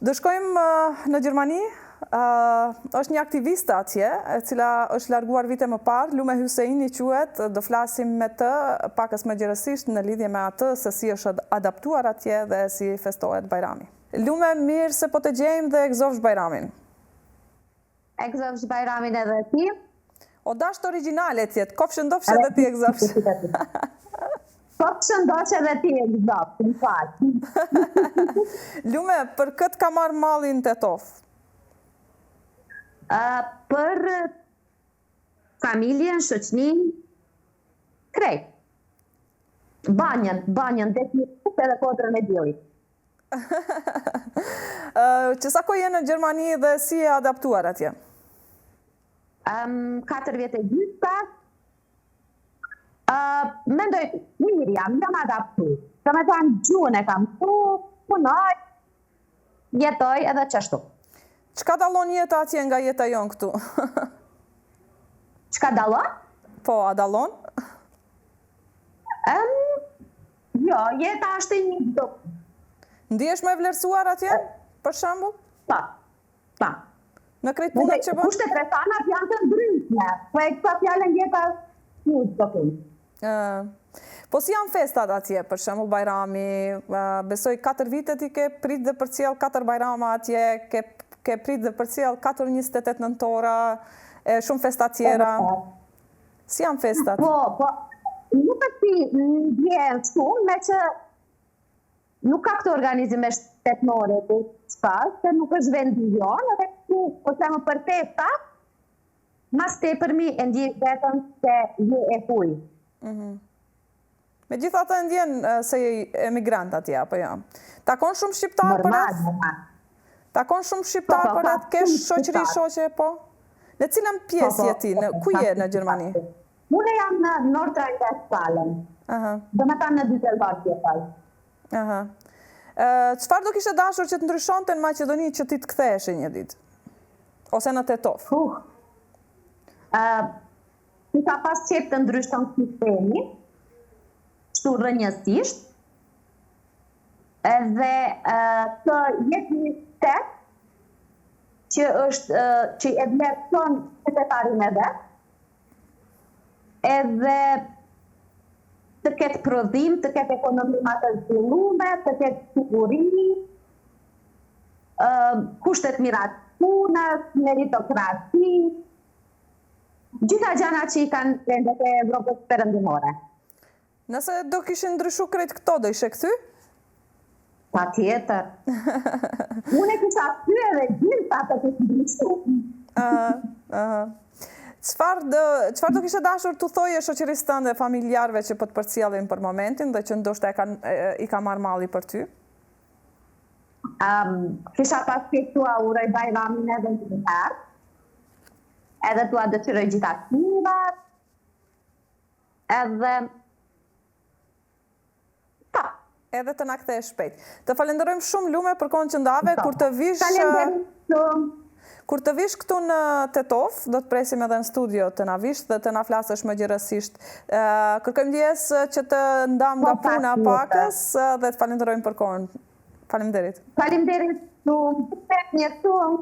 Do shkojmë në Gjermani, është një aktiviste atje, e cila është larguar vite më parë, Lume Hyseini quhet, do flasim me të pakës më gjerësisht në lidhje me atë se si është adaptuar atje dhe si festohet Bajrami. Lume, mirë se po të gjejmë dhe e gëzofsh Bajramin. E gëzofsh Bajramin edhe ti. O dasht origjinale tjetë, kofshë ndofshë edhe ti e gëzofsh. Kofshë ndofshë edhe ti e gëzofsh, në fakt. Lume, për këtë ka marrë mallin Tetov? Për familjen, shoqnin, krejt. Banjën, definitivt edhe kodrën e diellit. Që sa kohë je në Gjermani dhe si e adaptuar atje? 4 vjetë e gjitha. Mendoj, mirë jam adaptu. Që me thonë gjuhën e kam tu, punoj, jetoj edhe qështu. Çka dallon jeta atje nga jeta jon këtu? Çka dallon? Po, a dallon? Jo, jeta është e një do. Ndihesh me vlerësuar atje, për shembull? Pa. Në krejt punët që bën? Kushtet rrethanat janë të ndryshme, po e këta fjalën jeta nuk do punë. Po si janë festat atje, për shembull Bajrami, besoj 4 vitet i ke prit dhe përcjell 4 Bajrama atje, ke prit dhe përcjell 4-28 nëntora, shumë festa tjera. Si janë festat? Po, nuk e si ndjen shumë, me që nuk ka këtë organizime shtetnore të spas, se nuk është vendi jonë, edhe po të më për festa, mas tepërmi e ndjek vetëm se je e huj. Megjithatë e ndjen se je emigrant atje, apo jo? Takon shumë shqiptar për atë? Takon shumë shqiptar për atë? Kesh shoqëri shoqe, po? Në cilën pjesë je ti? Ku je në Gjermani? Unë jam në Nordrhein-Westfalen. Do me tanë në Düsseldorf jetoj. Çfarë do kishe dashur që të ndryshonte në Maqedoni që ti të ktheheshe një ditë? Ose në Tetov? Ti ka pas qep të ndryshon sistemi, shtu rënjësisht, edhe të jetë një shtet që e vlerëson qytetarin e vet, edhe të ketë prodhim, të ketë ekonomi më të zhvilluar, të ketë siguri, kushtet mira të punës, meritokraci, gjitha gjana që i kanë vendet e Evropës perëndimore. Nëse do kishin ndryshu krejt këto, do ishe kthy? Patjetër. Unë e kisha kthy edhe gjitha të të ndryshu. Çfarë do kishe dashur të thoje shoqërisë tënde, familjarëve që po të përcjellin për momentin dhe që ndoshta i ka marrë malli për ty? Kisha pas tua uroj Bajramin edhe një herë, edhe tua dëshiroj gjitha fëmijët, edhe të na kthesh shpejt. Të falenderojmë shumë Lume për kohën që ndave, kur të vish këtu në Tetov, do të presim edhe në studio të na vish dhe të na flasësh më gjërësisht. Kërkojmë ndjes që të ndam nga puna pakës dhe të falenderojmë për kohën. Faleminderit. Faleminderit shumë.